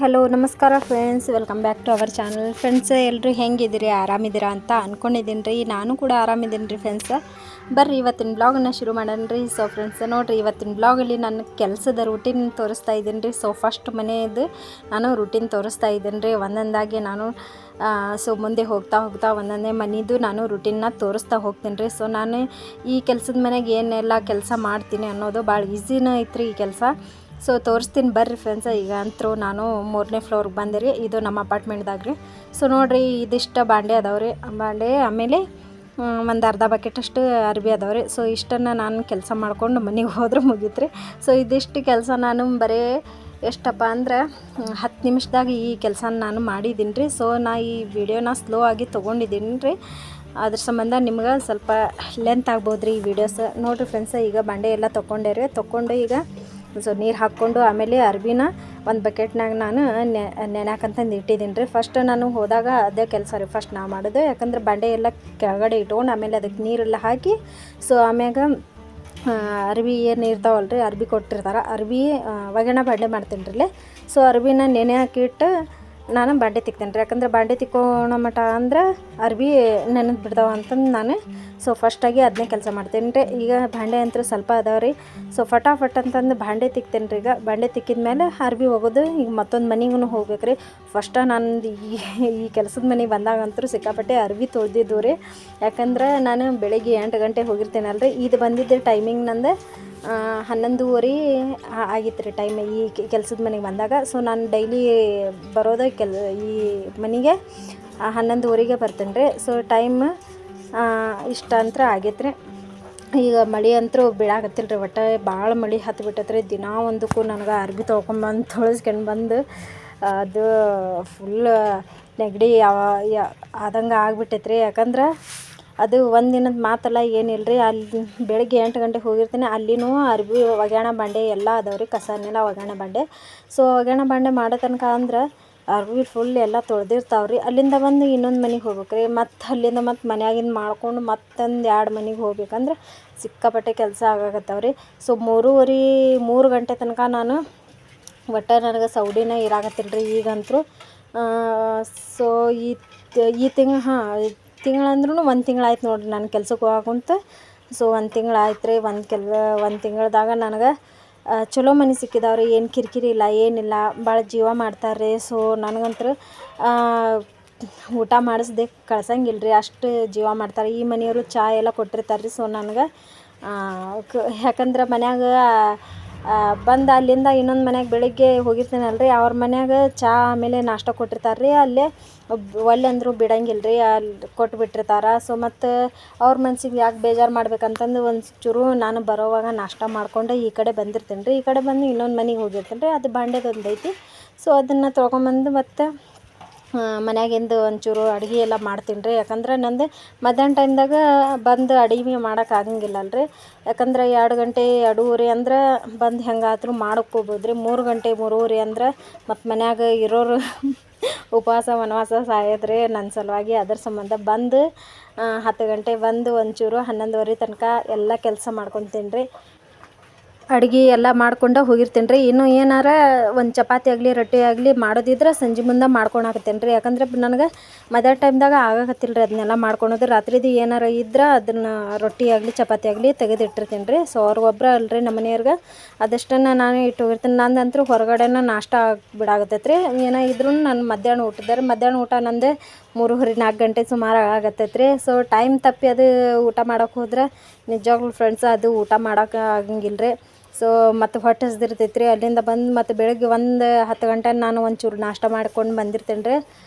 Hello ನಮಸ್ಕಾರ friends, welcome back to our channel. Friends, ಎಲ್ಲರೂ ಹೆಂಗಿದ್ದೀರಿ? ಆರಾಮಿದ್ದೀರಾ ಅಂತ ಅಂದ್ಕೊಂಡಿದ್ದೀನಿ ರೀ. ನಾನು ಕೂಡ ಆರಾಮಿದ್ದೀನಿ ರೀ ಫ್ರೆಂಡ್ಸ್. ಬರ್ರಿ ಇವತ್ತಿನ ಬ್ಲಾಗನ್ನು ಶುರು ಮಾಡೋಣ ರೀ. ಸೊ ಫ್ರೆಂಡ್ಸ್, ನೋಡಿರಿ, ಇವತ್ತಿನ ಬ್ಲಾಗಲ್ಲಿ ನನ್ನ ಕೆಲಸದ ರೂಟೀನ್ ತೋರಿಸ್ತಾ ಇದ್ದೀನಿ ರೀ. ಸೊ ಫಸ್ಟ್ ಮನೆಯದು ನಾನು ರೂಟೀನ್ ತೋರಿಸ್ತಾ ಇದ್ದೀನಿ ರೀ. ಒಂದೊಂದಾಗಿ ನಾನು ಸೊ ಮುಂದೆ ಹೋಗ್ತಾ ಒಂದೊಂದೇ ಮನೆಯದು ನಾನು ರೂಟೀನ್ನ ತೋರಿಸ್ತಾ ಹೋಗ್ತೀನಿ ರೀ. ಸೊ ನಾನು ಈ ಕೆಲಸದ ಮನೆಗೆ ಏನೆಲ್ಲ ಕೆಲಸ ಮಾಡ್ತೀನಿ ಅನ್ನೋದು ಭಾಳ ಈಸಿನೇ ಐತ್ರಿ ಈ ಕೆಲಸ. ಸೊ ತೋರಿಸ್ತೀನಿ ಬರ್ರಿ ಫ್ರೆಂಡ್ಸ. ಈಗ ಅಂತರೂ ನಾನು 3ನೇ ಫ್ಲೋರ್ಗೆ ಬಂದೆ ರೀ. ಇದು ನಮ್ಮ ಅಪಾರ್ಟ್ಮೆಂಟ್ದಾಗ ರೀ. ಸೊ ನೋಡಿರಿ, ಇದಿಷ್ಟು ಬಾಂಡೆ ಅದಾವೆ ರೀ. ಬಾಂಡೆ ಆಮೇಲೆ ಒಂದು ಅರ್ಧ ಬಕೆಟಷ್ಟು ಅರ್ಬಿ ಅದಾವೆ ರೀ. ಸೊ ಇಷ್ಟನ್ನು ನಾನು ಕೆಲಸ ಮಾಡ್ಕೊಂಡು ಮನೆಗೆ ಹೋದ್ರೆ ಮುಗೀತು ರೀ. ಸೊ ಇದಿಷ್ಟು ಕೆಲಸ ನಾನು ಬರೀ ಎಷ್ಟಪ್ಪ ಅಂದ್ರೆ 10 ನಿಮಿಷದಾಗ ಈ ಕೆಲಸನ ನಾನು ಮಾಡಿದ್ದೀನಿ ರೀ. ಸೊ ನಾ ಈ ವಿಡಿಯೋನ ಸ್ಲೋ ಆಗಿ ತೊಗೊಂಡಿದ್ದೀನಿ ರೀ. ಅದ್ರ ಸಂಬಂಧ ನಿಮ್ಗೆ ಸ್ವಲ್ಪ ಲೆಂತ್ ಆಗ್ಬೋದು ರೀ ಈ ವಿಡಿಯೋಸ್. ನೋಡಿರಿ ಫ್ರೆಂಡ್ಸ, ಈಗ ಬಾಂಡೆ ಎಲ್ಲ ತೊಗೊಂಡೆ ರೀ. ತೊಗೊಂಡು ಈಗ ಸೊ ನೀರು ಹಾಕ್ಕೊಂಡು ಆಮೇಲೆ ಅರ್ಬಿನ ಒಂದು ಬಕೆಟ್ನಾಗ ನಾನು ನೆನೆಯಾಕಂತಂದು ಇಟ್ಟಿದ್ದೀನಿ ರೀ. ಫಸ್ಟ್ ನಾನು ಹೋದಾಗ ಅದೇ ಕೆಲಸ ರೀ ಫಸ್ಟ್ ನಾವು ಮಾಡೋದು. ಯಾಕಂದ್ರೆ ಬಾಂಡೆ ಎಲ್ಲ ಕೆಳಗಡೆ ಇಟ್ಕೊಂಡು ಆಮೇಲೆ ಅದಕ್ಕೆ ನೀರೆಲ್ಲ ಹಾಕಿ ಸೊ ಆಮ್ಯಾಗ ಅರ್ಬಿ ಏನು ಇರ್ತಾವಲ್ಲ ರೀ, ಅರ್ಬಿ ಕೊಟ್ಟಿರ್ತಾರೆ, ಅರ್ಬಿ ಒಗ್ಗರಣೆ ಬಾಂಡೆ ಮಾಡ್ತೀನಿ ರೀ. ಸೊ ಅರ್ಬಿನ ನೆನೆ ಹಾಕಿಟ್ಟು ನಾನು ಬಾಂಡೆ ತಿಕ್ತೇನೆ ರೀ. ಯಾಕಂದ್ರೆ ಬಾಂಡೆ ತಿಕ್ಕೋಣ ಮಟ ಅಂದ್ರೆ ಅರ್ಬಿ ನೆನೆದು ಬಿಡ್ತಾವೆ ಅಂತಂದು ನಾನು ಸೊ ಫಸ್ಟಾಗಿ ಅದನ್ನೇ ಕೆಲಸ ಮಾಡ್ತೇನೆ ರೀ. ಈಗ ಬಾಂಡೆ ಅಂತೂ ಸ್ವಲ್ಪ ಅದಾವೆ ರೀ. ಸೊ ಫಟಾಫಟ್ ಅಂತಂದು ಬಾಂಡೆ ತಿಕ್ತೇನೆ ರೀ. ಈಗ ಬಾಂಡೆ ತಿಕ್ಕಿದ ಮೇಲೆ ಅರ್ಬಿ ಹೋಗೋದು. ಈಗ ಮತ್ತೊಂದು ಮನೆಗೂ ಹೋಗ್ಬೇಕು ರೀ. ನಂದು ಈ ಕೆಲಸದ ಮನೆಗೆ ಬಂದಾಗಂತೂ ಸಿಕ್ಕಾಪಟ್ಟೆ ಅರ್ಬಿ ತೊಳೆದಿದ್ದು ರೀ. ಯಾಕಂದ್ರೆ ನಾನು ಬೆಳಗ್ಗೆ 8 ಗಂಟೆಗೆ ಹೋಗಿರ್ತೇನಲ್ಲ ರೀ. ಇದು ಬಂದಿದ್ದೆ ಟೈಮಿಂಗ್ ನಂದು 11:30 ಆಗಿತ್ತು ರೀ ಟೈಮ್ ಈ ಕೆಲಸದ ಮನೆಗೆ ಬಂದಾಗ. ಸೊ ನಾನು ಡೈಲಿ ಬರೋದು ಈ ಮನೆಗೆ 11:30ಗೆ ಬರ್ತೇನೆ ರೀ. ಸೊ ಟೈಮ್ ಇಷ್ಟ ಅಂತ ಆಗೈತೆ ರೀ. ಈಗ ಮಳೆ ಅಂತೂ ಬೀಳಾಕತ್ತಿಲ್ಲ ರೀ. ಒಟ್ಟು ಭಾಳ ಮಳೆ ಹತ್ತು ಬಿಟ್ಟೈತೆ ರೀ. ದಿನ ಒಂದಕ್ಕೂ ನನಗೆ ಅರ್ಬಿ ತೊಳ್ಕೊಂಬಂದು ತೊಳಸ್ಕೊಂಡು ಬಂದು ಅದು ಫುಲ್ ನೆಗಡಿ ಆದಂಗೆ ಆಗ್ಬಿಟ್ಟೈತೆ ರೀ. ಯಾಕಂದ್ರೆ ಅದು ಒಂದು ದಿನದ ಮಾತಲ್ಲ ಏನಿಲ್ಲ ರೀ. ಅಲ್ಲಿ ಬೆಳಗ್ಗೆ 8 ಗಂಟೆಗೆ ಹೋಗಿರ್ತೀನಿ. ಅಲ್ಲಿನೂ ಅರ್ಬಿ ಒಗ್ಯಾಣ ಬಾಂಡೆ ಎಲ್ಲ ಅದಾವೆ ರೀ. ಕಸನೆಲ್ಲ ಒಗ್ಯಾಣ ಬಾಂಡೆ. ಸೊ ಒಗ್ಯಾಣ ಬಾಂಡೆ ಮಾಡೋ ತನಕ ಅಂದ್ರೆ ಅರ್ಬಿ ಫುಲ್ ಎಲ್ಲ ತೊಳೆದಿರ್ತಾವೆ ರೀ. ಅಲ್ಲಿಂದ ಬಂದು ಇನ್ನೊಂದು ಮನೆಗೆ ಹೋಗ್ಬೇಕು ರೀ. ಮತ್ತು ಅಲ್ಲಿಂದ ಮತ್ತು ಮನ್ಯಾಗಿಂದ ಮಾಡ್ಕೊಂಡು ಮತ್ತೊಂದು 2 ಮನೆಗೆ ಹೋಗ್ಬೇಕಂದ್ರೆ ಸಿಕ್ಕಾಪಟ್ಟೆ ಕೆಲಸ ಆಗಾಕತ್ತಾವೆ ರೀ. ಸೊ 3 ಗಂಟೆ ತನಕ ನಾನು ಒಟ್ಟು ನನಗೆ ಸೌಡಿನೇ ಇರಾಕತ್ತಿಲ್ಲ ರೀ ಈಗಂತೂ. ಸೊ ಈ ತಿಂಗಳಂದ್ರೂ 1 ತಿಂಗಳಾಯ್ತು ನೋಡಿರಿ ನಾನು ಕೆಲ್ಸಕ್ಕೆ ಹೋಗಾಕುಂತ. ಸೊ 1 ತಿಂಗಳಾಯ್ತು ರೀ. 1 ತಿಂಗಳದಾಗ ನನಗೆ ಚಲೋ ಮನೆ ಸಿಕ್ಕಿದಾವ್ರಿ. ಏನು ಕಿರಿಕಿರಿ ಇಲ್ಲ, ಏನಿಲ್ಲ, ಭಾಳ ಜೀವ ಮಾಡ್ತಾರೆ ರೀ. ಸೊ ನನಗಂತೂ ಊಟ ಮಾಡಿಸ್ದೆ ಕಳ್ಸಂಗಿಲ್ಲ ರೀ, ಅಷ್ಟು ಜೀವ ಮಾಡ್ತಾರೆ. ಈ ಮನೆಯವರು ಚಹಾ ಎಲ್ಲ ಕೊಟ್ಟಿರ್ತಾರೆ ರೀ. ಸೊ ನನಗೆ ಯಾಕಂದ್ರೆ ಮನ್ಯಾಗ ಬಂದು ಅಲ್ಲಿಂದ ಇನ್ನೊಂದು ಮನ್ಯಾಗ ಬೆಳಗ್ಗೆ ಹೋಗಿರ್ತೀನಲ್ಲ ರೀ, ಅವ್ರ ಮನ್ಯಾಗ ಚಹಾ ಆಮೇಲೆ ನಾಷ್ಟ ಕೊಟ್ಟಿರ್ತಾರೆ ರೀ. ಅಲ್ಲೇ ಒಲ್ಲೆಂದ್ರೂ ಬಿಡಂಗಿಲ್ಲ ರೀ, ಅಲ್ಲಿ ಕೊಟ್ಬಿಟ್ಟಿರ್ತಾರೆ. ಸೊ ಮತ್ತು ಅವ್ರ ಮನ್ಸಿಗೆ ಯಾಕೆ ಬೇಜಾರು ಮಾಡ್ಬೇಕಂತಂದು ಒಂಚೂರು ನಾನು ಬರೋವಾಗ ನಾಷ್ಟ ಮಾಡ್ಕೊಂಡು ಈ ಕಡೆ ಬಂದಿರ್ತೀನಿ ರೀ. ಈ ಕಡೆ ಬಂದು ಇನ್ನೊಂದು ಮನೆಗೆ ಹೋಗಿರ್ತೀನಿ ರೀ. ಅದು ಬಾಂಡೆದೊಂದು ಐತಿ. ಸೊ ಅದನ್ನು ತೊಗೊಂಬಂದು ಮತ್ತು ಮನ್ಯಾಗಿಂದು ಒಂಚೂರು ಅಡುಗೆ ಎಲ್ಲ ಮಾಡ್ತೀನಿ ರೀ. ಯಾಕಂದ್ರೆ ನಂದು ಮಧ್ಯಾಹ್ನ ಟೈಮ್ದಾಗ ಬಂದು ಅಡುಗೆ ಮಾಡೋಕೆ ಆಗಂಗಿಲ್ಲಲ್ಲ ರೀ. ಯಾಕಂದ್ರೆ 2 ಗಂಟೆ 2:30 ಅಂದ್ರೆ ಬಂದು ಹೆಂಗಾದ್ರೂ ಮಾಡ್ಕೋಬೋದು ರೀ. 3 ಗಂಟೆ 3:30 ಅಂದ್ರೆ ಮತ್ತು ಮನ್ಯಾಗ ಇರೋರು ಉಪವಾಸ ವನವಾಸ ಸಾಯೋದ್ರಿ ನನ್ನ ಸಲುವಾಗಿ. ಅದ್ರ ಸಂಬಂಧ ಬಂದು 10 ಗಂಟೆ ಬಂದು ಒಂಚೂರು 11:30 ತನಕ ಎಲ್ಲ ಕೆಲಸ ಮಾಡ್ಕೊತೀನಿ ರೀ. ಅಡುಗೆ ಎಲ್ಲ ಮಾಡ್ಕೊಂಡು ಹೋಗಿರ್ತೀನಿ ರೀ. ಇನ್ನೂ ಏನಾರ ಒಂದು ಚಪಾತಿ ಆಗಲಿ ರೊಟ್ಟಿ ಆಗಲಿ ಮಾಡೋದಿದ್ರೆ ಸಂಜೆ ಮುಂದೆ ಮಾಡ್ಕೊಳಕತ್ತೇನೆ ರೀ. ಯಾಕಂದ್ರೆ ನನಗೆ ಮಧ್ಯಾಹ್ನ ಟೈಮ್ದಾಗ ಆಗಾಕತ್ತಿಲ್ಲ ರೀ ಅದನ್ನೆಲ್ಲ ಮಾಡ್ಕೊಳೋದು. ರಾತ್ರಿದು ಏನಾರ ಇದ್ರೆ ಅದನ್ನು ರೊಟ್ಟಿ ಆಗಲಿ ಚಪಾತಿ ಆಗಲಿ ತೆಗೆದಿಟ್ಟಿರ್ತೀನಿ ರೀ. ಸೊ ಅವ್ರಿಗೊಬ್ಬರ ಅಲ್ರಿ ನಮ್ಮ ಮನೆಯವ್ರಿಗೆ ಅದಷ್ಟನ್ನು ನಾನು ಇಟ್ಟು ಹೋಗಿರ್ತೀನಿ. ನಂದಂತೂ ಹೊರಗಡೆನ ನಾಷ್ಟ ಬಿಡಾಕತ್ತೈತೆ ರೀ. ಏನೋ ಇದ್ರೂ ನಾನು ಮಧ್ಯಾಹ್ನ ಊಟ ನಂದು 3:30-4 ಗಂಟೆ ಸುಮಾರು ಆಗತ್ತೈತೆ ರೀ. ಸೊ ಟೈಮ್ ತಪ್ಪಿ ಅದು ಊಟ ಮಾಡೋಕೆ ಹೋದ್ರೆ ನಿಜವಾಗ್ಲೂ ಫ್ರೆಂಡ್ಸ್ ಅದು ಊಟ ಮಾಡೋಕೆ ಆಗಂಗಿಲ್ಲ ರೀ. ಸೊ ಮತ್ತು ಹೊಟ್ಟೆ ಹಸ್ದಿರ್ತೈತೆ ರೀ. ಅಲ್ಲಿಂದ ಬಂದು ಮತ್ತು ಬೆಳಗ್ಗೆ 10 ಗಂಟೆ ನಾನು ಒಂಚೂರು ನಾಷ್ಟ ಮಾಡ್ಕೊಂಡು ಬಂದಿರ್ತೇನೆ ರೀ.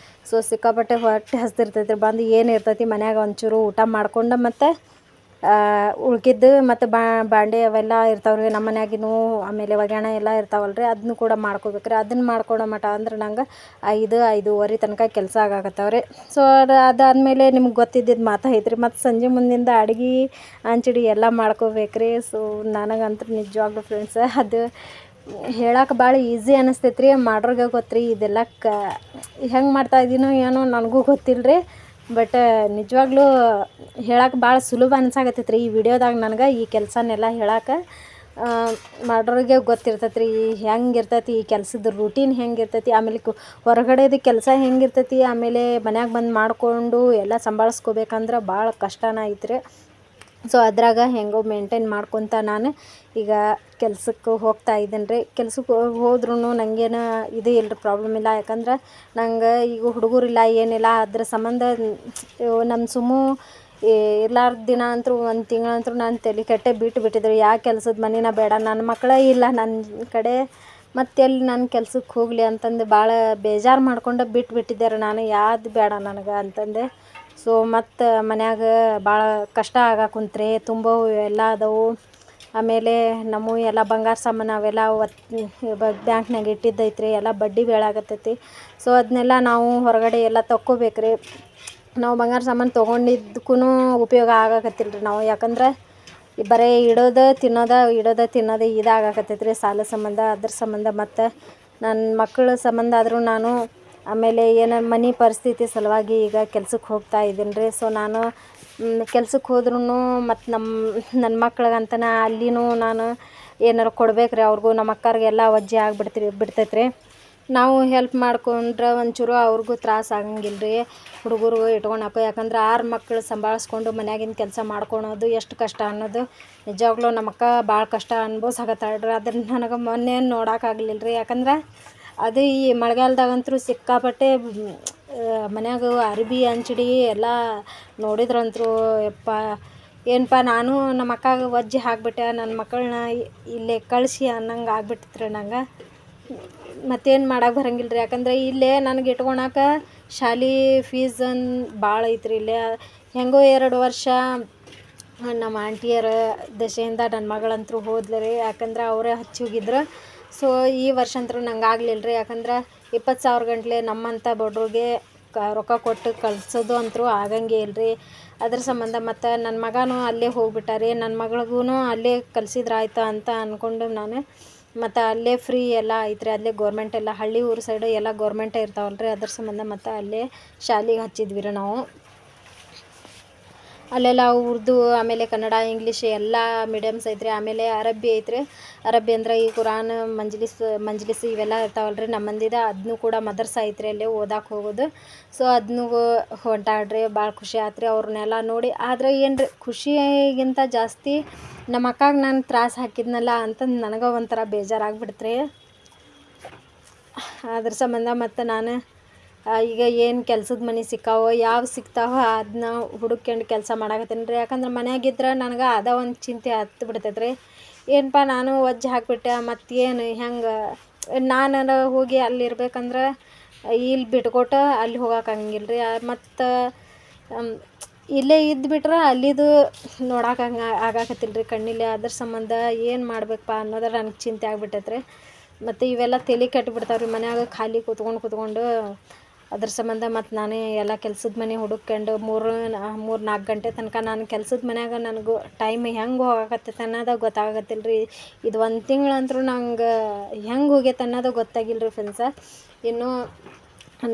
ಸೊ ಸಿಕ್ಕಾಪಟ್ಟೆ ಹೊಟ್ಟೆ ಹಸ್ದಿರ್ತೈತೆ ರೀ. ಬಂದು ಏನು ಇರ್ತೈತಿ ಮನ್ಯಾಗ ಒಂಚೂರು ಊಟ ಮಾಡ್ಕೊಂಡು ಮತ್ತು ಉಳ್ಕಿದ್ದು ಮತ್ತು ಬಾಂಡೆ ಅವೆಲ್ಲ ಇರ್ತಾವೆ ರೀ ನಮ್ಮ ಮನ್ಯಾಗಿನೂ. ಆಮೇಲೆ ಒಗ್ಯಾಣ ಎಲ್ಲ ಇರ್ತಾವಲ್ಲ ರೀ, ಅದನ್ನು ಕೂಡ ಮಾಡ್ಕೋಬೇಕು ರೀ. ಅದನ್ನು ಮಾಡ್ಕೊಡೋ ಮಟ ಅಂದ್ರೆ ನಂಗೆ 5-5:30 ತನಕ ಕೆಲಸ ಆಗಾಕತ್ತಾವೆ ರೀ. ಸೊ ಅದಾದಮೇಲೆ ನಿಮ್ಗೆ ಗೊತ್ತಿದ್ದಿದ್ದು ಮಾತೈತೆ ರೀ. ಮತ್ತು ಸಂಜೆ ಮುಂದಿಂದ ಅಡುಗೆ ಅಂಚಡಿ ಎಲ್ಲ ಮಾಡ್ಕೋಬೇಕು ರೀ. ಸೊ ನನಗಂತೂ ನಿಜವಾಗ್ಲೂ ಫ್ರೆಂಡ್ಸ್ ಅದು ಹೇಳಕ್ಕೆ ಭಾಳ ಈಸಿ ಅನ್ನಿಸ್ತೈತೆ ರೀ. ಮಾಡೋರ್ಗೆ ಗೊತ್ತು ರೀ ಇದೆಲ್ಲ ಹೆಂಗೆ ಮಾಡ್ತಾಯಿದ್ದೀನೋ ಏನೋ ನನಗೂ ಗೊತ್ತಿಲ್ಲ ರೀ. ಬಟ್ ನಿಜವಾಗ್ಲೂ ಹೇಳಕ್ಕೆ ಭಾಳ ಸುಲಭ ಅನ್ಸಾಕತ್ತೈತೆ ರೀ ಈ ವಿಡಿಯೋದಾಗ ನನಗೆ ಈ ಕೆಲಸನೆಲ್ಲ ಹೇಳಕ್ಕೆ. ಮಾಡೋರಿಗೆ ಗೊತ್ತಿರ್ತೈತೆ ರೀ ಹೆಂಗೆ ಇರ್ತೈತಿ ಈ ಕೆಲಸದ ರೂಟೀನ್ ಹೆಂಗೆ ಇರ್ತೈತಿ, ಆಮೇಲೆ ಹೊರಗಡೆದು ಕೆಲಸ ಹೆಂಗೆ ಇರ್ತೈತಿ, ಆಮೇಲೆ ಮನ್ಯಾಗ ಬಂದು ಮಾಡಿಕೊಂಡು ಎಲ್ಲ ಸಂಭಾಳಿಸ್ಕೋಬೇಕಂದ್ರೆ ಭಾಳ ಕಷ್ಟನ ಐತ್ರಿ. ಸೊ ಅದ್ರಾಗ ಹೆಂಗೋ ಮೇಂಟೈನ್ ಮಾಡ್ಕೊತ ನಾನು ಈಗ ಕೆಲ್ಸಕ್ಕೆ ಹೋಗ್ತಾ ಇದ್ದೀನಿ ರೀ. ಕೆಲ್ಸಕ್ಕೆ ಹೋದ್ರೂ ನನಗೇನು ಇದು ಇಲ್ಲ ರೀ, ಪ್ರಾಬ್ಲಮ್ ಇಲ್ಲ. ಯಾಕಂದ್ರೆ ನಂಗೆ ಈಗ ಹುಡುಗರಿಲ್ಲ ಏನಿಲ್ಲ, ಅದ್ರ ಸಂಬಂಧ ನಮ್ಮ ಸುಮ್ಮು ಇರ್ಲಾರ್ದ ದಿನ ಅಂತೂ ಒಂದು ತಿಂಗಳಂತೂ ನಾನು ತಲೆ ಕೆಟ್ಟೆ ಬಿಟ್ಟಿದ್ರಿ. ಯಾವ ಕೆಲಸದ ಮನೆನ ಬೇಡ, ನನ್ನ ಮಕ್ಕಳೇ ಇಲ್ಲ ನನ್ನ ಕಡೆ, ಮತ್ತೆಲ್ಲಿ ನಾನು ಕೆಲ್ಸಕ್ಕೆ ಹೋಗಲಿ ಅಂತಂದು ಭಾಳ ಬೇಜಾರು ಮಾಡ್ಕೊಂಡು ಬಿಟ್ಟಿದ್ದೆ ರೀ ನಾನು. ಯಾವ್ದು ಬೇಡ ನನಗೆ ಅಂತಂದೆ. ಸೊ ಮತ್ತು ಮನ್ಯಾಗ ಭಾಳ ಕಷ್ಟ ಕುಂತ್ರೆ ತುಂಬವು ಎಲ್ಲ ಅದಾವು. ಆಮೇಲೆ ನಮ್ಮ ಎಲ್ಲ ಬಂಗಾರ ಸಾಮಾನು ಅವೆಲ್ಲ ಬ್ಯಾಂಕ್ನಾಗ ಇಟ್ಟಿದ್ದೈತ್ರಿ, ಎಲ್ಲ ಬಡ್ಡಿ ಬೀಳಾಕತ್ತೈತಿ. ಸೊ ಅದನ್ನೆಲ್ಲ ನಾವು ಹೊರಗಡೆ ಎಲ್ಲ ತಕ್ಕೋಬೇಕು ರೀ. ನಾವು ಬಂಗಾರ ಸಾಮಾನು ತೊಗೊಂಡಿದ್ದಕ್ಕೂ ಉಪಯೋಗ ಆಗಾಕತ್ತಿಲ್ಲ ರೀ ನಾವು. ಯಾಕಂದ್ರೆ ಬರೀ ಇಡೋದು ತಿನ್ನೋದು ಇದಾಗಕತ್ತೈತೆ ರೀ ಸಾಲ ಸಂಬಂಧ, ಅದ್ರ ಸಂಬಂಧ ಮತ್ತು ನನ್ನ ಮಕ್ಕಳ ಸಂಬಂಧ ಆದರೂ ನಾನು ಆಮೇಲೆ ಏನೋ ಮನೆ ಪರಿಸ್ಥಿತಿ ಸಲುವಾಗಿ ಈಗ ಕೆಲ್ಸಕ್ಕೆ ಹೋಗ್ತಾ ಇದ್ದೀನಿ ರೀ. ಸೊ ನಾನು ಕೆಲ್ಸಕ್ಕೆ ಹೋದ್ರೂ ಮತ್ತು ನನ್ನ ಮಕ್ಳಿಗಂತನ ಅಲ್ಲಿನೂ ನಾನು ಏನಾರು ಕೊಡ್ಬೇಕು ರೀ ಅವ್ರಿಗೂ. ನಮ್ಮ ಅಕ್ಕರಿಗೆಲ್ಲ ವಜ್ಜೆ ಬಿಡ್ತೈತೆ ರೀ. ನಾವು ಹೆಲ್ಪ್ ಮಾಡ್ಕೊಂಡ್ರೆ ಒಂಚೂರು ಅವ್ರಿಗೂ ತ್ರಾಸ ಆಗಂಗಿಲ್ಲ ರೀ ಹುಡುಗರು ಇಟ್ಕೊಳಕ್ಕೆ. ಯಾಕಂದ್ರೆ 6 ಮಕ್ಕಳು ಸಂಭಾಳಿಸ್ಕೊಂಡು ಮನ್ಯಾಗಿನ ಕೆಲಸ ಮಾಡ್ಕೊಳೋದು ಎಷ್ಟು ಕಷ್ಟ ಅನ್ನೋದು ನಿಜವಾಗ್ಲೂ ನಮ್ಮ ಅಕ್ಕ ಭಾಳ ಕಷ್ಟ ಅನುಭವಿಸಾಕತ್ತಾಳೆ ರೀ. ಅದನ್ನು ನನಗೆ ಮೊನ್ನೆ ನೋಡೋಕ್ಕಾಗಲಿಲ್ಲ ರೀ. ಯಾಕಂದ್ರೆ ಅದು ಈ ಮಳೆಗಾಲದಾಗಂತೂ ಸಿಕ್ಕಾಪಟ್ಟೆ ಮನ್ಯಾಗ ಅರ್ಬಿ ಹಂಚಿಡಿ ಎಲ್ಲ ನೋಡಿದ್ರಂತೂ ಯಪ್ಪ ಏನಪ್ಪ, ನಾನು ನಮ್ಮ ಅಕ್ಕಗೆ ವಜ್ಜೆ ಹಾಕ್ಬಿಟ್ಟೆ, ನನ್ನ ಮಕ್ಕಳನ್ನ ಇಲ್ಲೇ ಕಳಿಸಿ ಅನ್ನಂಗೆ ಆಗ್ಬಿಟ್ಟಿತ್ತು ರೀ ನಂಗೆ. ಮತ್ತೇನು ಮಾಡೋಕೆ ಬರಂಗಿಲ್ಲ ರೀ. ಯಾಕಂದ್ರೆ ಇಲ್ಲೇ ನನಗೆ ಇಟ್ಕೊಳಕ್ಕೆ ಶಾಲೆ ಫೀಸ್ ಭಾಳ ಐತ್ರಿ ಇಲ್ಲೇ. ಹೆಂಗೋ 2 ವರ್ಷ ನಮ್ಮ ಆಂಟಿಯರ ದಶೆಯಿಂದ ನನ್ನ ಮಗಳಂತೂ ಹೋದ್ಲು ರೀ. ಯಾಕಂದ್ರೆ ಅವರೇ ಹಚ್ಚಿ ಹೋಗಿದ್ರು. ಸೊ ಈ ವರ್ಷ ಅಂತೂ ನಂಗೆ ಆಗಲಿಲ್ಲ ರೀ. ಯಾಕಂದ್ರೆ 20,000 ಗಂಟ್ಲೆ ನಮ್ಮಂಥ ಬಡವ್ರಿಗೆ ರೊಕ್ಕ ಕೊಟ್ಟು ಕಳ್ಸೋದು ಅಂತೂ ಆಗಂಗೆ ಇಲ್ಲ ರೀ. ಅದ್ರ ಸಂಬಂಧ ಮತ್ತು ನನ್ನ ಮಗನೂ ಅಲ್ಲೇ ಹೋಗ್ಬಿಟ್ಟ ರೀ. ನನ್ನ ಮಗಳಿಗೂ ಅಲ್ಲೇ ಕಲಿಸಿದ್ರಾಯ್ತು ಅಂತ ಅಂದ್ಕೊಂಡು ನಾನು ಮತ್ತು ಅಲ್ಲೇ ಫ್ರೀ ಎಲ್ಲ ಐತ್ರಿ. ಅಲ್ಲೇ ಗೋರ್ಮೆಂಟ್ ಎಲ್ಲ ಹಳ್ಳಿ ಊರು ಸೈಡು ಎಲ್ಲ ಗೋರ್ಮೆಂಟೇ ಇರ್ತಾವಲ್ಲ ರೀ. ಅದ್ರ ಸಂಬಂಧ ಮತ್ತು ಅಲ್ಲೇ ಶಾಲೆಗೆ ಹಚ್ಚಿದ್ವಿ ರೀ ನಾವು. ಅಲ್ಲೆಲ್ಲ ಉರ್ದು ಆಮೇಲೆ ಕನ್ನಡ ಇಂಗ್ಲೀಷ್ ಎಲ್ಲ ಮೀಡಿಯಮ್ಸ್ ಐತ್ರಿ. ಆಮೇಲೆ ಅರಬ್ಬಿ ಐತ್ರಿ. ಅರಬ್ಬಿ ಅಂದ್ರೆ ಈ ಕುರಾನ್ ಮಂಜ್ಲಿಸ್ ಇವೆಲ್ಲ ಇರ್ತಾವಲ್ಲ ರೀ ನಮ್ಮ ಮಂದಿದ, ಅದನ್ನೂ ಕೂಡ ಮದರ್ಸ ಐತ್ರಿ ಅಲ್ಲೇ ಓದಕ್ಕೆ ಹೋಗೋದು. ಸೊ ಅದನ್ನೂ ಹೊಂಟಾಡ್ರಿ. ಭಾಳ ಖುಷಿ ಆತ್ರಿ ಅವ್ರನ್ನೆಲ್ಲ ನೋಡಿ. ಆದರೆ ಏನು ರೀ, ಖುಷಿಗಿಂತ ಜಾಸ್ತಿ ನಮ್ಮ ಅಕ್ಕಾಗೆ ನಾನು ತ್ರಾಸ ಹಾಕಿದ್ನಲ್ಲ ಅಂತಂದು ನನಗೆ ಒಂಥರ ಬೇಜಾರಾಗ್ಬಿಡ್ತು ರೀ. ಅದ್ರ ಸಂಬಂಧ ಮತ್ತು ನಾನು ಈಗ ಏನು ಕೆಲ್ಸದ ಮನೆ ಸಿಕ್ಕಾವೋ ಸಿಗ್ತಾವೋ ಅದನ್ನ ಹುಡುಕ್ಯಂಡು ಕೆಲಸ ಮಾಡಾಕತ್ತೀನಿ ರೀ. ಯಾಕಂದ್ರೆ ಮನ್ಯಾಗಿದ್ರೆ ನನಗೆ ಅದ ಒಂದು ಚಿಂತೆ ಹತ್ತು ಬಿಡ್ತೈತೆ ರೀ. ಏನಪ್ಪ ನಾನು ವಜ್ಜೆ ಹಾಕಿಬಿಟ್ಟೆ, ಮತ್ತೇನು ಹೆಂಗೆ ನಾನು ಹೋಗಿ ಅಲ್ಲಿರ್ಬೇಕಂದ್ರೆ ಇಲ್ಲಿ ಬಿಟ್ಕೊಟ್ಟು ಅಲ್ಲಿ ಹೋಗೋಕ್ಕಾಗಂಗಿಲ್ಲ ರೀ. ಮತ್ತು ಇಲ್ಲೇ ಇದ್ದುಬಿಟ್ರೆ ಅಲ್ಲಿದು ನೋಡೋಕೆ ಆಗಾಕತ್ತಿಲ್ಲ ರೀ ಕಣ್ಣಿಲ್ಲೇ. ಅದ್ರ ಸಂಬಂಧ ಏನು ಮಾಡ್ಬೇಕಪ್ಪ ಅನ್ನೋದು ನನಗೆ ಚಿಂತೆ ಆಗ್ಬಿಟ್ಟೈತೆ ರೀ. ಮತ್ತು ಇವೆಲ್ಲ ತಲೆ ಕೆಟ್ಟುಬಿಡ್ತಾವೆ ರೀ ಮನ್ಯಾಗ ಖಾಲಿ ಕೂತ್ಕೊಂಡು. ಅದ್ರ ಸಂಬಂಧ ಮತ್ತು ನಾನು ಎಲ್ಲ ಕೆಲ್ಸದ ಮನೆ ಹುಡುಕ್ಕೊಂಡು 3-4 ಗಂಟೆ ತನಕ ನಾನು ಕೆಲ್ಸದ ಮನ್ಯಾಗ ನನಗೂ ಟೈಮ್ ಹೆಂಗೆ ಹೋಗಾಕತ್ತೈತೆ ಅನ್ನೋದು ಗೊತ್ತಾಗತ್ತಿಲ್ಲ ರೀ. ಇದು 1 ತಿಂಗಳಂತೂ ನಂಗೆ ಹೆಂಗೆ ಹೋಗೈತೆ ಅನ್ನೋದು ಗೊತ್ತಾಗಿಲ್ಲ ರೀ ಫ್ರೆಂಡ್ಸ. ಇನ್ನೂ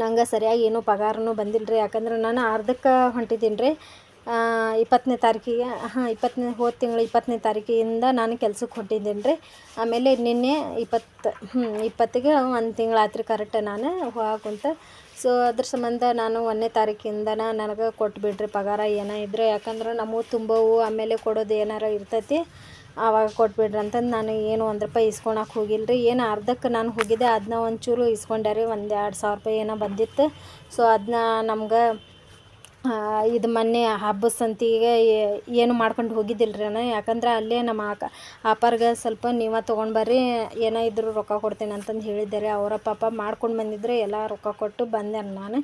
ನಂಗೆ ಸರಿಯಾಗಿ ಏನೂ ಪಗಾರನೂ ಬಂದಿಲ್ಲ ರೀ. ಯಾಕಂದ್ರೆ ನಾನು ಅರ್ಧಕ್ಕೆ ಹೊಂಟಿದ್ದೀನಿ ರೀ. 20ನೇ ತಾರೀಕಿಗೆ ಹೋದ ತಿಂಗಳು 20ನೇ ತಾರೀಕಿಂದ ನಾನು ಕೆಲ್ಸಕ್ಕೆ ಹೊಂಟಿದ್ದೀನಿ ರೀ. ಆಮೇಲೆ ನಿನ್ನೆ 20ಗೆ 1 ತಿಂಗಳಾಯ್ತು ರೀ ಕರೆಕ್ಟ್ ನಾನು ಹೋಗಾಕುಂತ. ಸೊ ಅದ್ರ ಸಂಬಂಧ ನಾನು 1ನೇ ತಾರೀಕಿಂದನ ನನಗೆ ಕೊಟ್ಬಿಡ್ರಿ ಪಗಾರ ಏನೋ ಇದ್ರೆ. ಯಾಕಂದ್ರೆ ನಮಗೂ ತುಂಬವು ಆಮೇಲೆ ಕೊಡೋದು ಏನಾರ ಇರ್ತೈತಿ, ಆವಾಗ ಕೊಟ್ಬಿಡ್ರಿ ಅಂತಂದು ನಾನು ಏನು 1 ರೂಪಾಯಿ ಇಸ್ಕೊಳಕ್ಕೆ ಹೋಗಿಲ್ಲ ರೀ. ಏನು ಅರ್ಧಕ್ಕೆ ನಾನು ಹೋಗಿದ್ದೆ ಅದನ್ನ ಒಂಚೂರು ಇಸ್ಕೊಂಡೆ ರೀ. 1-2 ಸಾವಿರ ರೂಪಾಯಿ ಏನೋ ಬಂದಿತ್ತು. ಸೊ ಅದನ್ನ ನಮ್ಗೆ ಇದು ಮೊನ್ನೆ ಹಬ್ಬದ ಸಂತಿಗೆ ಏನು ಮಾಡ್ಕೊಂಡು ಹೋಗಿದ್ದಿಲ್ಲ ರೀ ನಾನು. ಯಾಕಂದ್ರೆ ಅಲ್ಲೇ ನಮ್ಮ ಅಪ್ಪಾರ್ಗೆ ಸ್ವಲ್ಪ ನೀವೇ ತೊಗೊಂಡು ಬರ್ರಿ, ಏನೋ ಇದ್ರೂ ರೊಕ್ಕ ಕೊಡ್ತೀನಿ ಅಂತಂದು ಹೇಳಿದ್ದಾರೆ. ಅವರ ಪಾಪ ಮಾಡ್ಕೊಂಡು ಬಂದಿದ್ರೆ ಎಲ್ಲ ರೊಕ್ಕ ಕೊಟ್ಟು ಬಂದೆ ನಾನು.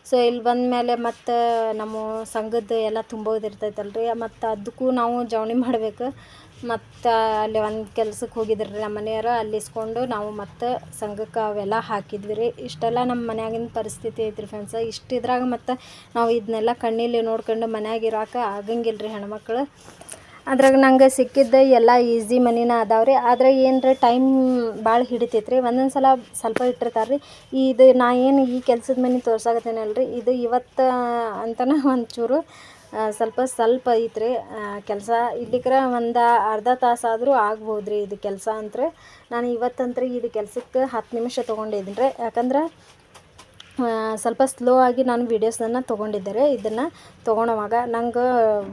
ಸೊ ಇಲ್ಲಿ ಬಂದ ಮೇಲೆ ಮತ್ತು ನಮ್ಮ ಸಂಘದ್ದು ಎಲ್ಲ ತುಂಬೋದಿರ್ತೈತಲ್ಲ ರೀ. ಮತ್ತು ಅದಕ್ಕೂ ನಾವು ಜವಳಿ ಮಾಡಬೇಕು. ಮತ್ತು ಅಲ್ಲಿ ಒಂದು ಕೆಲ್ಸಕ್ಕೆ ಹೋಗಿದ್ರು ರೀ ನಮ್ಮ ಮನೆಯವರು. ಅಲ್ಲಿ ಇಸ್ಕೊಂಡು ನಾವು ಮತ್ತು ಸಂಘಕ್ಕೆ ಅವೆಲ್ಲ ಹಾಕಿದ್ವಿ ರೀ. ಇಷ್ಟೆಲ್ಲ ನಮ್ಮ ಮನ್ಯಾಗಿನ ಪರಿಸ್ಥಿತಿ ಐತ್ರಿ ಫ್ರೆಂಡ್ಸ. ಇಷ್ಟಿದ್ರಾಗ ಮತ್ತು ನಾವು ಇದನ್ನೆಲ್ಲ ಕಣ್ಣಲ್ಲಿ ನೋಡ್ಕೊಂಡು ಮನ್ಯಾಗ ಇರೋಕೆ ಆಗಂಗಿಲ್ಲ ರೀ ಹೆಣ್ಮಕ್ಳು. ಅದ್ರಾಗ ನಂಗೆ ಸಿಕ್ಕಿದ್ದ ಎಲ್ಲ ಈಸಿ ಮನಿನ ಅದಾವೆ ರೀ. ಆದರೆ ಏನು ರೀ ಟೈಮ್ ಭಾಳ ಹಿಡಿತೈತೆ ರೀ. ಒಂದೊಂದು ಸಲ ಸ್ವಲ್ಪ ಇಟ್ಟಿರ್ತಾರೆ ರೀ. ಇದು ನಾ ಏನು ಈ ಕೆಲ್ಸದ ಮನೆ ತೋರ್ಸಾಕತ್ತೀನಲ್ಲ ರೀ, ಇದು ಇವತ್ತು ಅಂತಲೇ ಒಂಚೂರು ಸ್ವಲ್ಪ ಐತ್ರಿ ಕೆಲಸ. ಇಲ್ಲಿಕ್ರ ಒಂದು ಅರ್ಧ ತಾಸಾದರೂ ಆಗ್ಬೋದು ರೀ ಇದು ಕೆಲಸ ಅಂತ್ರೆ. ನಾನು ಇವತ್ತಂತ್ರಿ ಇದು ಕೆಲಸಕ್ಕೆ 10 ನಿಮಿಷ ತೊಗೊಂಡಿದ್ದೀನಿ ರೀ. ಯಾಕಂದ್ರೆ ಸ್ವಲ್ಪ ಸ್ಲೋ ಆಗಿ ನಾನು ವೀಡಿಯೋಸನ್ನು ತೊಗೊಂಡಿದ್ದೆ. ಇದನ್ನು ತೊಗೊಳೋವಾಗ ನಂಗೆ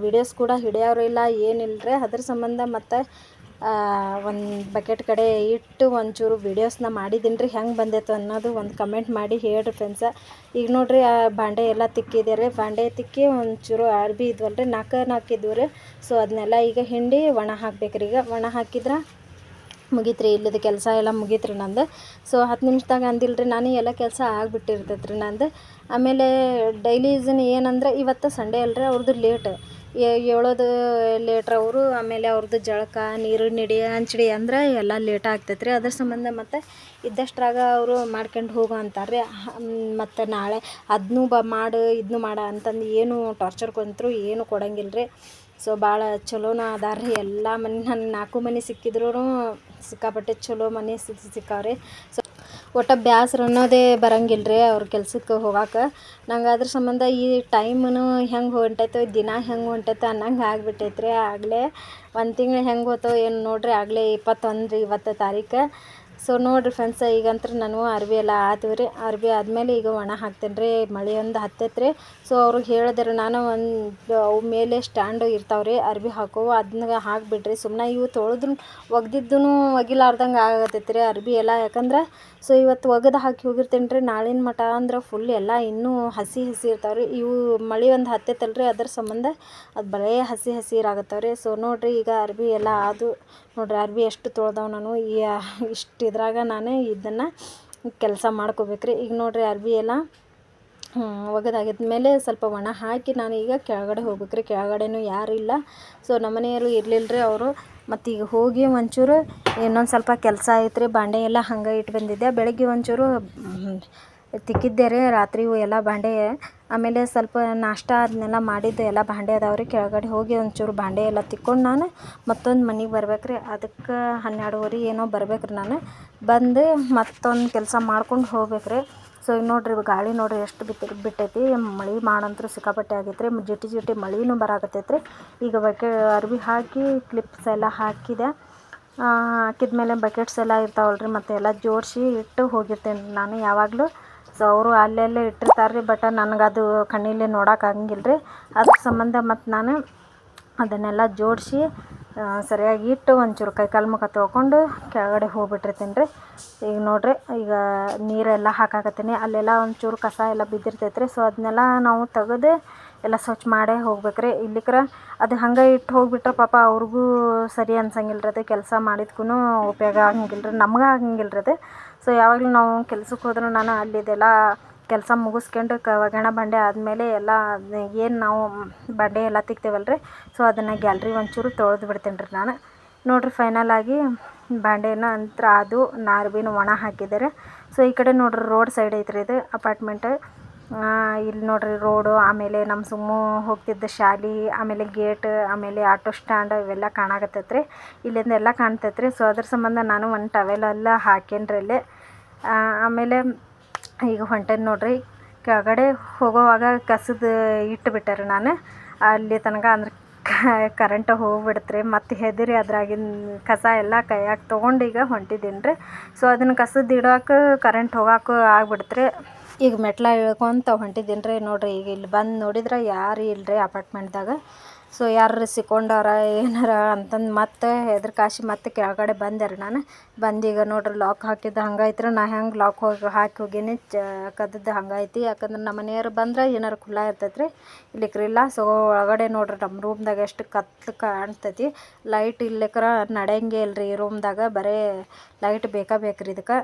ವೀಡಿಯೋಸ್ ಕೂಡ ಹಿಡಿಯೋರು ಇಲ್ಲ, ಏನಿಲ್ಲ ರೀ. ಅದ್ರ ಸಂಬಂಧ ಮತ್ತು ಒಂದು ಬಕೆಟ್ ಕಡೆ ಇಟ್ಟು ಒಂಚೂರು ವೀಡಿಯೋಸ್ನ ಮಾಡಿದ್ದೀನಿ ರೀ. ಹೆಂಗೆ ಬಂದೈತೆ ಅನ್ನೋದು ಒಂದು ಕಮೆಂಟ್ ಮಾಡಿ ಹೇಳ್ರಿ ಫ್ರೆಂಡ್ಸ. ಈಗ ನೋಡಿರಿ ಬಾಂಡೆ ಎಲ್ಲ ತಿಕ್ಕಿದೆ ರೀ. ಬಾಂಡೆ ತಿಕ್ಕಿ ಒಂಚೂರು ಅರ್ಬಿ ಇದ್ವಲ್ಲ ರೀ, 4 ಇದ್ವು ರೀ. ಸೊ ಅದನ್ನೆಲ್ಲ ಈಗ ಹಿಂಡಿ ಒಣ ಹಾಕ್ಬೇಕ್ರಿ. ಈಗ ಒಣ ಹಾಕಿದ್ರೆ ಮುಗೀತು ರೀ, ಇಲ್ಲದ ಕೆಲಸ ಎಲ್ಲ ಮುಗೀತು ರೀ ನಂದು. ಸೊ 10 ನಿಮಿಷದಾಗ ಅಂದಿಲ್ಲ ರೀ ನಾನು, ಎಲ್ಲ ಕೆಲಸ ಆಗಿಬಿಟ್ಟಿರ್ತೈತೆ ರೀ ನಂದು. ಆಮೇಲೆ ಡೈಲಿ ಯೂಸನ್ ಏನಂದ್ರೆ ಇವತ್ತು ಸಂಡೇ ಅಲ್ರಿ, ಅವ್ರದ್ದು ಲೇಟ್ ಏಳೋದು ಲೇಟ್ರ್ ಅವರು. ಆಮೇಲೆ ಅವ್ರದ್ದು ಜಳಕ ನೀರು ನಡಿ ಹಂಚಡಿ ಅಂದ್ರೆ ಎಲ್ಲ ಲೇಟ್ ಆಗ್ತೈತೆ ರೀ. ಅದ್ರ ಸಂಬಂಧ ಮತ್ತು ಇದ್ದಷ್ಟ್ರಾಗ ಅವರು ಮಾಡ್ಕೊಂಡು ಹೋಗೋ ಅಂತಾರೆ ರೀ. ಮತ್ತು ನಾಳೆ ಅದನ್ನೂ ಮಾಡು ಇದನ್ನೂ ಮಾಡ ಅಂತಂದು ಏನು ಟಾರ್ಚರ್ ಕೊಂತರು ಏನು ಕೊಡಂಗಿಲ್ಲ ರೀ. ಸೊ ಭಾಳ ಚಲೋನ ಅದಾರ ರೀ. ಎಲ್ಲ ಮನೆ ನನ್ನ 4 ಮನೆ ಸಿಕ್ಕಿದ್ರೂ ಸಿಕ್ಕಾಪಟ್ಟೆ ಚಲೋ ಮನೆ ಸಿಕ್ಕಾವ್ರಿ. ಸೊ ಒಟ್ಟು ಬ್ಯಾಸ್ರ ಅನ್ನೋದೇ ಬರಂಗಿಲ್ಲ ರೀ ಅವ್ರ ಕೆಲ್ಸಕ್ಕೆ ಹೋಗಾಕೆ. ನಂಗೆ ಅದ್ರ ಸಂಬಂಧ ಈ ಟೈಮನು ಹೆಂಗೆ ಹೊಂಟೈತೋ, ದಿನ ಹೆಂಗೆ ಹೊಂಟೈತೋ ಅನ್ನಂಗೆ ಆಗಿಬಿಟ್ಟೈತೆ ರೀ. ಆಗಲೇ 1 ತಿಂಗಳು ಹೆಂಗೆ ಹೋತೋ ಏನು ನೋಡಿರಿ, ಆಗಲೇ 21 ರೀ ಇವತ್ತು ತಾರೀಕು. ಸೊ ನೋಡಿರಿ ಫ್ರೆಂಡ್ಸ್, ಈಗಂತೂ ನಾನು ಅರ್ಬಿ ಎಲ್ಲ ಆತೀವಿ ರೀ. ಅರ್ಬಿ ಆದಮೇಲೆ ಈಗ ಒಣ ಹಾಕ್ತೇನೆ ರೀ. ಮಳೆ ಒಂದು ಹತ್ತೈತೆ ರೀ. ಸೊ ಅವ್ರಿಗೆ ಹೇಳಿದ್ರೆ ನಾನು ಒಂದು ಅವು ಮೇಲೆ ಸ್ಟ್ಯಾಂಡು ಇರ್ತಾವೆ ರೀ ಅರ್ಬಿ ಹಾಕೋ, ಅದನ್ನ ಹಾಕಿಬಿಡ್ರಿ. ಸುಮ್ಮನೆ ಇವು ತೊಳೆದು ಒಗ್ದಿದ್ದೂ ಒಗಿಲಾರ್ದಂಗೆ ಆಗತ್ತೈತೆ ರೀ ಅರ್ಬಿ ಎಲ್ಲ. ಯಾಕಂದ್ರೆ ಸೊ ಇವತ್ತು ಒಗೆದು ಹಾಕಿ ಹೋಗಿರ್ತೇನೆ ರೀ. ನಾಳಿನ ಮಟ ಅಂದ್ರೆ ಫುಲ್ ಎಲ್ಲ ಇನ್ನೂ ಹಸಿ ಇರ್ತಾವೆ ರೀ. ಇವು ಮಳೆ ಒಂದು ಹತ್ತೈತಲ್ಲ ರೀ, ಅದ್ರ ಸಂಬಂಧ ಅದು ಬರೇ ಹಸಿ ಇರಾಗತ್ತವೆ ರೀ. ಸೊ ನೋಡಿರಿ ಈಗ ಅರ್ಬಿ ಎಲ್ಲ ಅದು ನೋಡಿರಿ, ಅರ್ಬಿ ಎಷ್ಟು ತೊಳ್ದವು ನಾನು. ಇಷ್ಟು ಇದ್ರಾಗ ನಾನು ಇದನ್ನು ಕೆಲಸ ಮಾಡ್ಕೋಬೇಕ್ರಿ. ಈಗ ನೋಡಿರಿ ಅರ್ಬಿ ಎಲ್ಲ ಒಗೆದಾಗಿದ್ಮೇಲೆ ಸ್ವಲ್ಪ ಒಣ ಹಾಕಿ ನಾನು ಈಗ ಕೆಳಗಡೆ ಹೋಗ್ಬೇಕ್ರಿ. ಕೆಳಗಡೆನೂ ಯಾರೂ ಇಲ್ಲ. ಸೊ ನಮ್ಮನೆಯವರು ಇರಲಿಲ್ಲ ರೀ ಅವರು. ಮತ್ತು ಈಗ ಹೋಗಿ ಒಂಚೂರು ಇನ್ನೊಂದು ಸ್ವಲ್ಪ ಕೆಲಸ ಐತ್ರಿ. ಬಾಂಡೆ ಎಲ್ಲ ಹಂಗೆ ಇಟ್ಟು ಬಂದಿದ್ದೆ. ಬೆಳಗ್ಗೆ ಒಂಚೂರು ತಿಕ್ಕಿದ್ದೆ ರೀ ರಾತ್ರಿಯೂ ಎಲ್ಲ ಬಾಂಡೆ. ಆಮೇಲೆ ಸ್ವಲ್ಪ ನಾಷ್ಟ ಅದನ್ನೆಲ್ಲ ಮಾಡಿದ್ದು ಎಲ್ಲ ಬಾಂಡೆ ಅದಾವ್ರಿ. ಕೆಳಗಡೆ ಹೋಗಿ ಒಂಚೂರು ಬಾಂಡೆ ಎಲ್ಲ ತಿಕ್ಕೊಂಡು ನಾನು ಮತ್ತೊಂದು ಮನೆಗೆ ಬರ್ಬೇಕ್ರಿ. ಅದಕ್ಕೆ 12:30 ಏನೋ ಬರ್ಬೇಕ್ರಿ ನಾನು. ಬಂದು ಮತ್ತೊಂದು ಕೆಲಸ ಮಾಡ್ಕೊಂಡು ಹೋಗ್ಬೇಕ್ರಿ. ಸೊ ಈಗ ನೋಡಿರಿ ಗಾಳಿ ನೋಡಿರಿ ಎಷ್ಟು ಬಿಟ್ಟೈತಿ. ಮಳೆ ಮಾಡಂತೂ ಸಿಕ್ಕಾಪಟ್ಟೆ ಆಗೈತೆ ರೀ. ಜಿಟಿ ಮಳೆನೂ ಬರಾಕತ್ತೈತೆ ರೀ. ಈಗ ಅರ್ಬಿ ಹಾಕಿ ಕ್ಲಿಪ್ಸ್ ಎಲ್ಲ ಹಾಕಿದೆ. ಹಾಕಿದ್ಮೇಲೆ ಬಕೆಟ್ಸ್ ಎಲ್ಲ ಇರ್ತಾವಲ್ಲ ರೀ, ಮತ್ತು ಎಲ್ಲ ಜೋಡಿಸಿ ಇಟ್ಟು ಹೋಗಿರ್ತೇನೆ ನಾನು ಯಾವಾಗಲೂ. ಸೊ ಅವರು ಅಲ್ಲೆಲ್ಲೇ ಇಟ್ಟಿರ್ತಾರೆ ರೀ. ಬಟ್ ನನಗದು ಕಣ್ಣಿಲ್ಲೇ ನೋಡೋಕೆ ಆಗಂಗಿಲ್ಲ ರೀ. ಅದ್ರ ಸಂಬಂಧ ಮತ್ತು ನಾನು ಅದನ್ನೆಲ್ಲ ಜೋಡಿಸಿ ಸರಿಯಾಗಿ ಇಟ್ಟು ಒಂಚೂರು ಕೈಕಾಲು ಮುಖ ತೊಳ್ಕೊಂಡು ಕೆಳಗಡೆ ಹೋಗ್ಬಿಟ್ಟಿರ್ತೀನಿ ರೀ. ಈಗ ನೋಡಿರಿ ಈಗ ನೀರೆಲ್ಲ ಹಾಕಾಕತ್ತೀನಿ. ಅಲ್ಲೆಲ್ಲ ಒಂಚೂರು ಕಸ ಎಲ್ಲ ಬಿದ್ದಿರ್ತೈತೆ ರೀ. ಸೊ ಅದನ್ನೆಲ್ಲ ನಾವು ತೆಗೆದು ಎಲ್ಲ ಸ್ವಚ್ಛ ಮಾಡೇ ಹೋಗ್ಬೇಕ್ರಿ. ಇಲ್ಲಿಕ್ರ ಅದು ಹಂಗೆ ಇಟ್ಟು ಹೋಗ್ಬಿಟ್ರೆ ಪಾಪ ಅವ್ರಿಗೂ ಸರಿ ಅನ್ಸಂಗಿಲ್ಲ ರೀ. ಅದು ಕೆಲಸ ಮಾಡಿದ್ಕೂ ಉಪಯೋಗ ಆಗಂಗಿಲ್ಲ ರೀ, ನಮ್ಗೆ ಆಗಂಗಿಲ್ಲ ರೀ ಅದು. ಸೊ ಯಾವಾಗಲೂ ನಾವು ಕೆಲ್ಸಕ್ಕೆ ಹೋದ್ರೆ ನಾನು ಅಲ್ಲಿದೆಲ್ಲ ಕೆಲಸ ಮುಗಿಸ್ಕೊಂಡು ಒಗ್ಗರಣೆ ಬಂಡೆ ಆದಮೇಲೆ ಎಲ್ಲ ಏನು ನಾವು ಬಂಡೆ ಎಲ್ಲ ತಿಕ್ತೇವಲ್ಲ ರೀ, ಸೊ ಅದನ್ನು ಗ್ಯಾಲ್ರಿ ಒಂಚೂರು ತೊಳೆದು ಬಿಡ್ತೇನೆ ರೀ ನಾನು. ನೋಡಿರಿ ಫೈನಲಾಗಿ ಬಾಂಡೆನ ಅಂತರ ಅದು ಅರ್ಬಿನೂ ಒಣ ಹಾಕಿದ್ದಾರೆ. ಸೊ ಈ ಕಡೆ ನೋಡಿರಿ ರೋಡ್ ಸೈಡ್ ಐತ್ರಿ ಇದು ಅಪಾರ್ಟ್ಮೆಂಟ್. ಇಲ್ಲಿ ನೋಡಿರಿ ರೋಡು, ಆಮೇಲೆ ನಮ್ಮ ಸುಮ್ಮು ಹೋಗ್ತಿದ್ದ ಶಾಲೆ, ಆಮೇಲೆ ಗೇಟ್, ಆಮೇಲೆ ಆಟೋ ಸ್ಟ್ಯಾಂಡ್ ಇವೆಲ್ಲ ಕಾಣಾಕತ್ತೈತೆ ರೀ. ಇಲ್ಲಿಂದ ಎಲ್ಲ ಕಾಣ್ತೈತೆ ರೀ. ಸೊ ಅದ್ರ ಸಂಬಂಧ ನಾನು ಒಂದು ಟವೆಲೆಲ್ಲ ಹಾಕೇನಿ ರೀ ಇಲ್ಲಿ. ಆಮೇಲೆ ಈಗ ಹೊಂಟೇನಿ ನೋಡಿರಿ. ಕೆಳಗಡೆ ಹೋಗೋವಾಗ ಕಸದ ಇಟ್ಟುಬಿಟ್ಟೆ ನಾನು ಅಲ್ಲಿ ತನಕ. ಅಂದ್ರೆ ಕರೆಂಟ್ ಹೋಗ್ಬಿಡ್ತ್ರಿ. ಮತ್ತು ಹೆದರಿ ಅದ್ರಾಗಿನ ಕಸ ಎಲ್ಲ ಕೈಯಾಗ ತೊಗೊಂಡು ಈಗ ಹೊಂಟಿದ್ದೀನಿ ರೀ. ಸೊ ಅದನ್ನು ಕಸದ ಇಡೋಕೆ ಕರೆಂಟ್ ಹೋಗೋಕೆ ಆಗ್ಬಿಡ್ತ್ರಿ. ಈಗ ಮೆಟ್ಲ ಇಳ್ಕೊತ ಹೊಂಟಿದ್ದೀನಿ ರೀ. ನೋಡಿರಿ ಈಗ ಇಲ್ಲಿ ಬಂದು ನೋಡಿದ್ರೆ ಯಾರು ಇಲ್ಲರಿ ಅಪಾರ್ಟ್ಮೆಂಟ್ದಾಗ. ಸೊ ಯಾರು ಸಿಕ್ಕೊಂಡವ್ರ ಏನಾರ ಅಂತಂದು ಮತ್ತೆ ಹೆದರ್ಕಾಶಿ ಮತ್ತೆ ಕೆಳಗಡೆ ಬಂದೆ ರೀ ನಾನು. ಬಂದೀಗ ನೋಡಿರಿ ಲಾಕ್ ಹಾಕಿದ್ದು ಹಂಗೈತ್ರಿ. ನಾ ಹೆಂಗೆ ಲಾಕ್ ಹಾಕಿ ಹೋಗೀನಿ ಕದ್ದದ್ದು ಹಂಗೈತಿ. ಯಾಕಂದ್ರೆ ನಮ್ಮ ಮನೆಯವ್ರು ಬಂದ್ರೆ ಏನಾರು ಖುಲ್ಲಾ ಇರ್ತೈತೆ ರೀ, ಇಲ್ಲಿಕ್ರಿಲ್ಲ. ಸೊ ಒಳಗಡೆ ನೋಡಿರಿ ನಮ್ಮ ರೂಮ್ದಾಗ ಎಷ್ಟು ಕತ್ಲು ಕಾಣ್ತೈತಿ. ಲೈಟ್ ಇಲ್ಲಿಕ್ರ ನಡೆಯಂಗೆ ಇಲ್ರಿ ಈ ರೂಮ್ದಾಗ, ಬರೀ ಲೈಟ್ ಬೇಕೇ ಬೇಕ್ರಿ ಇದಕ್ಕೆ.